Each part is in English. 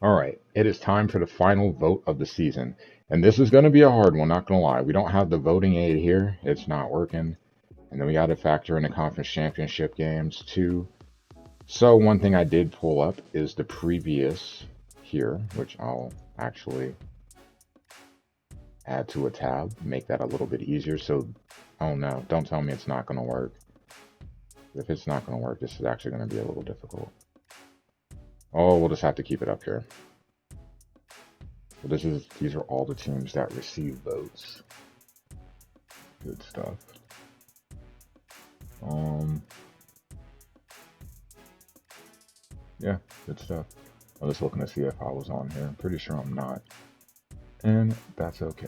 All right, it is time for the final vote of the season. And this is going to be a hard one, not going to lie. We don't have the voting aid here. It's not working. And then we got to factor in the conference championship games too. So one thing I did pull up is the previous here, which I'll actually add to a tab, make that a little bit easier. So, oh no, don't tell me it's not going to work. If it's not going to work, this is actually going to be a little difficult. Oh, we'll just have to keep it up here. So these are all the teams that receive votes. Good stuff. Yeah, good stuff. I was looking to see if I was on here. I'm pretty sure I'm not. And that's okay.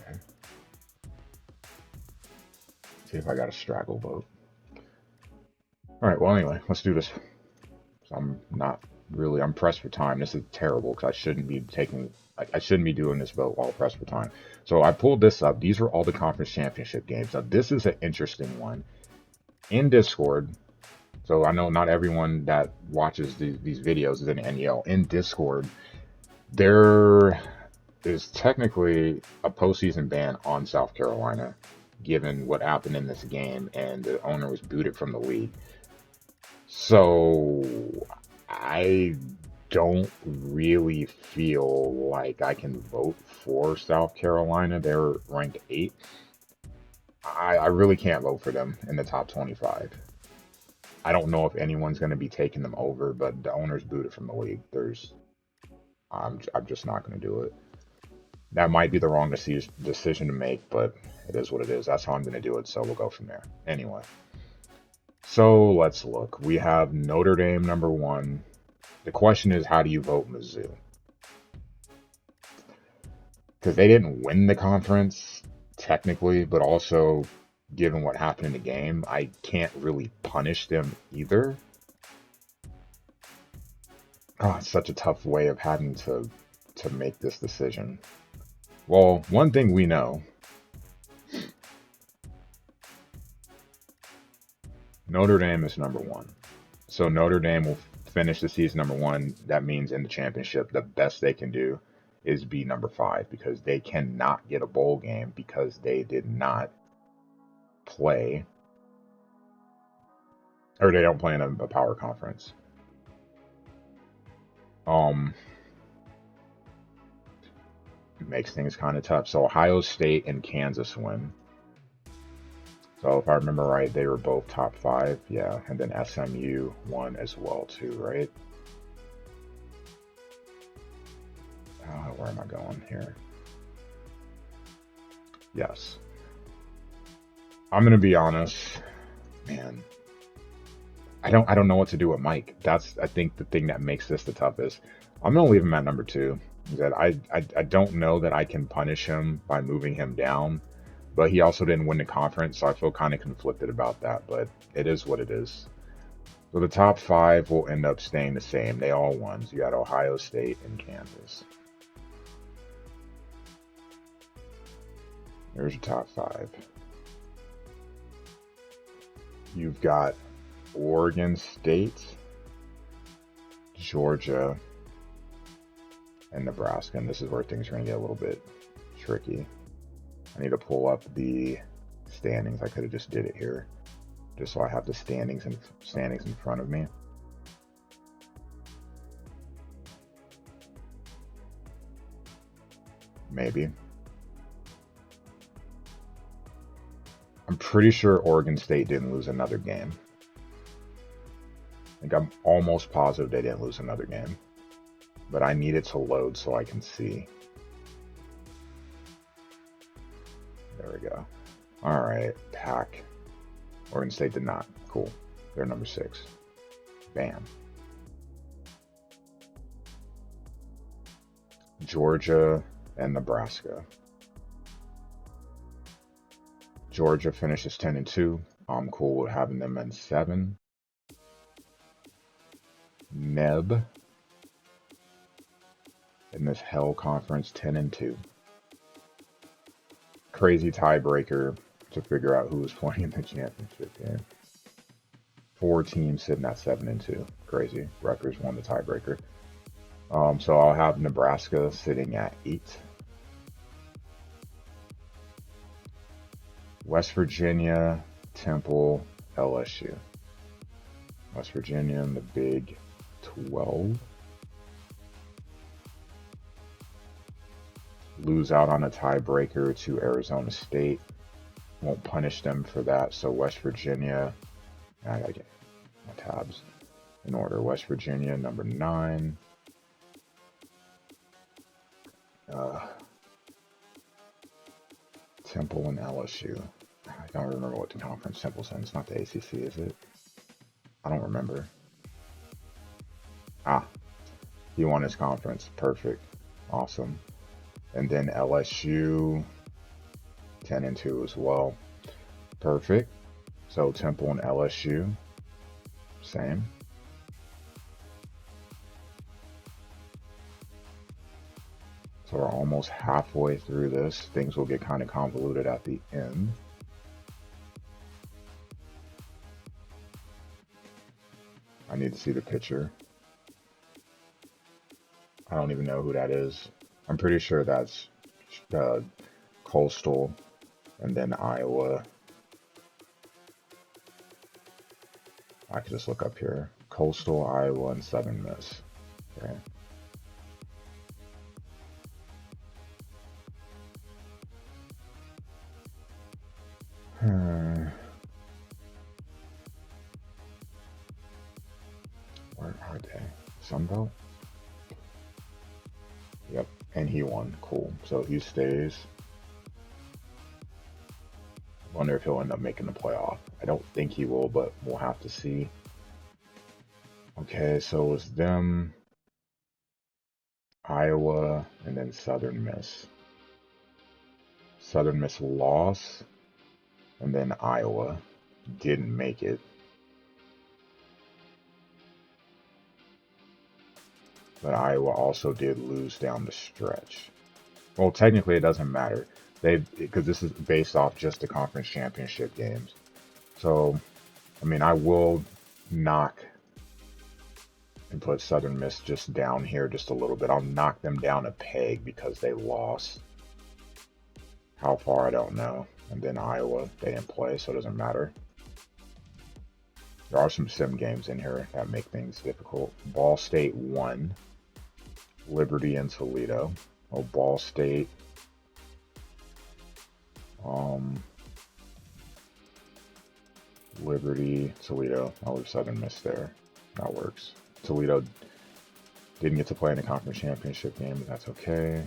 See if I got a straggle vote. Alright, well anyway, let's do this. I'm not really, I'm pressed for time. This is terrible because I shouldn't be doing this vote while pressed for time. So I pulled this up. These are all the conference championship games. Now this is an interesting one. In Discord, so I know not everyone that watches these videos is in NDL. In Discord, there is technically a postseason ban on South Carolina, given what happened in this game, and the owner was booted from the league. So I don't really feel like I can vote for South Carolina. They're ranked 8. I really can't vote for them in the top 25. I don't know if anyone's going to be taking them over, but the owner's booted from the league. I'm just not going to do it. That might be the wrong decision to make, but it is what it is. That's how I'm going to do it, so we'll go from there. Anyway, so let's look. We have Notre Dame number 1. The question is, how do you vote Mizzou? Because they didn't win the conference, technically, but also, given what happened in the game, I can't really punish them either. Oh, it's such a tough way of having to make this decision. Well, one thing we know, Notre Dame is number 1. So Notre Dame will finish the season number 1. That means in the championship, the best they can do is be number 5 because they cannot get a bowl game because they did not play, or they don't play in a power conference. It makes things kind of tough. So Ohio State and Kansas win. So if I remember right, they were both top 5, yeah, and then SMU won as well too, right? Where am I going here? Yes. I'm gonna be honest, man. I don't know what to do with Mike. That's I think the thing that makes this the toughest. I'm gonna leave him at number 2. That I don't know that I can punish him by moving him down, but he also didn't win the conference, so I feel kind of conflicted about that. But it is what it is. So the top 5 will end up staying the same. They all won. So you got Ohio State and Kansas. There's your top 5. You've got Oregon State, Georgia, and Nebraska. And this is where things are going to get a little bit tricky. I need to pull up the standings. I could have just did it here, just so I have the standings in front of me. Maybe. I'm pretty sure Oregon State didn't lose another game. I think I'm almost positive they didn't lose another game. But I need it to load so I can see. There we go. All right, Pack. Oregon State did not. Cool. They're number 6. Bam. Georgia and Nebraska. Georgia finishes 10-2. I'm cool with having them in 7. Neb in this Hell Conference 10-2. Crazy tiebreaker to figure out who was playing in the championship game. 4 teams sitting at 7-2. Crazy. Rutgers won the tiebreaker. So I'll have Nebraska sitting at 8. West Virginia, Temple, LSU. West Virginia in the Big 12. Lose out on a tiebreaker to Arizona State. Won't punish them for that. So West Virginia, I gotta get my tabs in order. West Virginia, number 9. Temple and LSU. I don't remember what the conference Temple's in. It's not the ACC, is it? I don't remember. Ah, he won his conference. Perfect. Awesome. And then LSU, 10-2 as well. Perfect. So Temple and LSU, same. So we're almost halfway through this. Things will get kind of convoluted at the end. I need to see the picture. I don't even know who that is. I'm pretty sure that's Coastal and then Iowa. I could just look up here. Coastal, Iowa, and Southern Miss. Okay. Where are they? Sunbelt? Yep, and he won. Cool. So he stays. Wonder if he'll end up making the playoff. I don't think he will, but we'll have to see. Okay, so it's them, Iowa, and then Southern Miss. Southern Miss lost, and then Iowa didn't make it. But Iowa also did lose down the stretch. Well, technically it doesn't matter. Because this is based off just the conference championship games. So, I mean, I will knock and put Southern Miss just down here just a little bit. I'll knock them down a peg because they lost. How far, I don't know. And then Iowa, they didn't play, so it doesn't matter. There are some sim games in here that make things difficult. Ball State won. Liberty and Toledo. Oh, Ball State. Liberty, Toledo. I'll leave Southern Miss there. That works. Toledo didn't get to play in the conference championship game, but that's okay.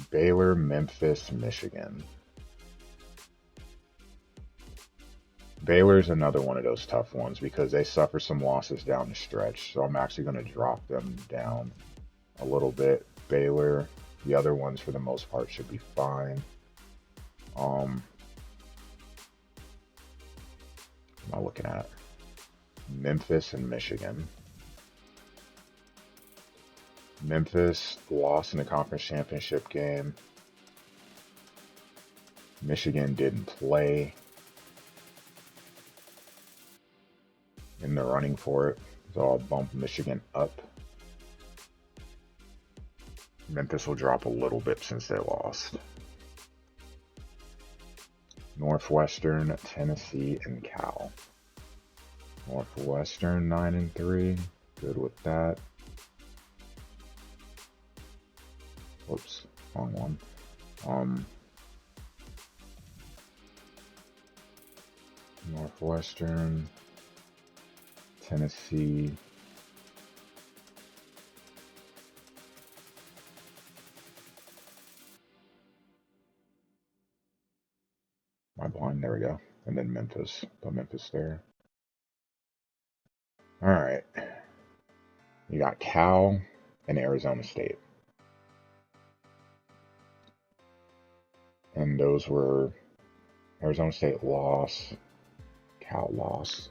Baylor, Memphis, Michigan. Baylor's another one of those tough ones because they suffer some losses down the stretch. So I'm actually going to drop them down a little bit. Baylor, the other ones for the most part should be fine. What am I looking at? Memphis and Michigan. Memphis lost in the conference championship game. Michigan didn't play in the running for it, so I'll bump Michigan up. Memphis will drop a little bit since they lost. Northwestern, Tennessee, and Cal. Northwestern 9-3, good with that. Whoops, wrong one. Northwestern, Tennessee. My blind, there we go. And then Memphis, put Memphis there. All right. You got Cal and Arizona State. And those were Arizona State loss, Cal loss.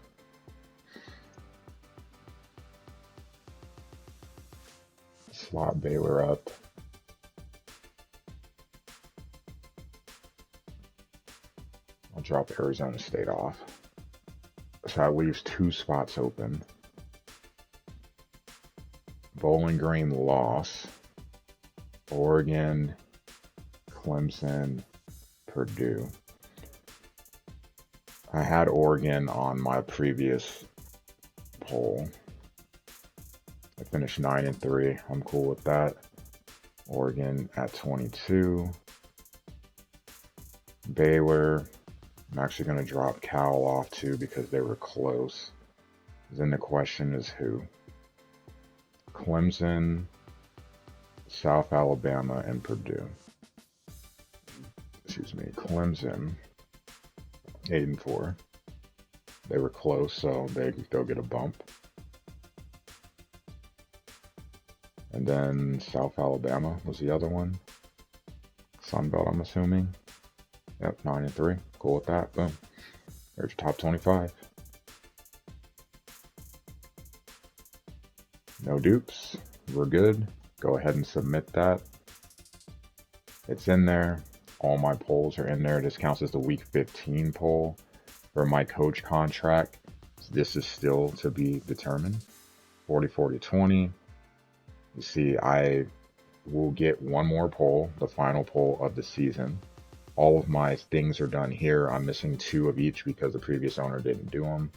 Slot Baylor up. I'll drop Arizona State off. So that leaves 2 spots open. Bowling Green loss. Oregon, Clemson, Purdue. I had Oregon on my previous poll. I finished 9-3. I'm cool with that. Oregon at 22. Baylor. I'm actually going to drop Cal off too because they were close. Then the question is who? Clemson, South Alabama, and Purdue. Excuse me. Clemson, 8-4. They were close, so they'll get a bump. And then South Alabama was the other one. Sunbelt, I'm assuming. Yep, 9-3. Cool with that. Boom. There's your top 25. No dupes. We're good. Go ahead and submit that. It's in there. All my polls are in there. This counts as the week 15 poll for my coach contract. This is still to be determined. 40-40-20. You see, I will get one more poll, the final poll of the season. All of my things are done here. I'm missing 2 of each because the previous owner didn't do them.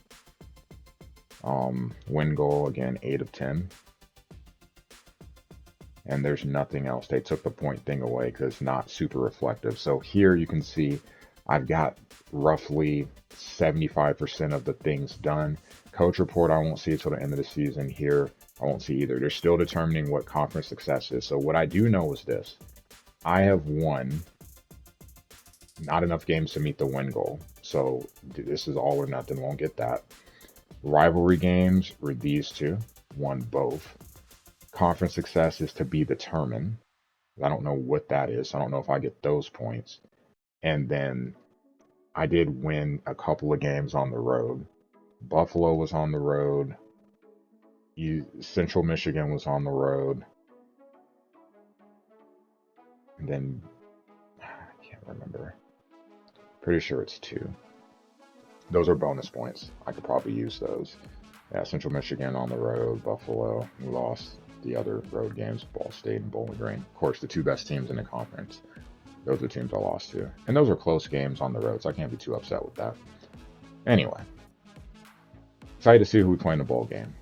Win goal, again, 8 of 10. And there's nothing else. They took the point thing away because it's not super reflective. So here you can see I've got roughly 75% of the things done. Coach report, I won't see it till the end of the season. Here, I won't see either. They're still determining what conference success is. So what I do know is this. I have won not enough games to meet the win goal. So this is all or nothing. Won't get that. Rivalry games were these 2. Won both. Conference success is to be determined. I don't know what that is. I don't know if I get those points. And then I did win a couple of games on the road. Buffalo was on the road. Central Michigan was on the road. And then, I can't remember. Pretty sure it's 2. Those are bonus points. I could probably use those. Yeah, Central Michigan on the road. Buffalo, we lost the other road games, Ball State and Bowling Green. Of course, the 2 best teams in the conference. Those are the teams I lost to. And those are close games on the road, so I can't be too upset with that. Anyway, excited to see who we play in the bowl game.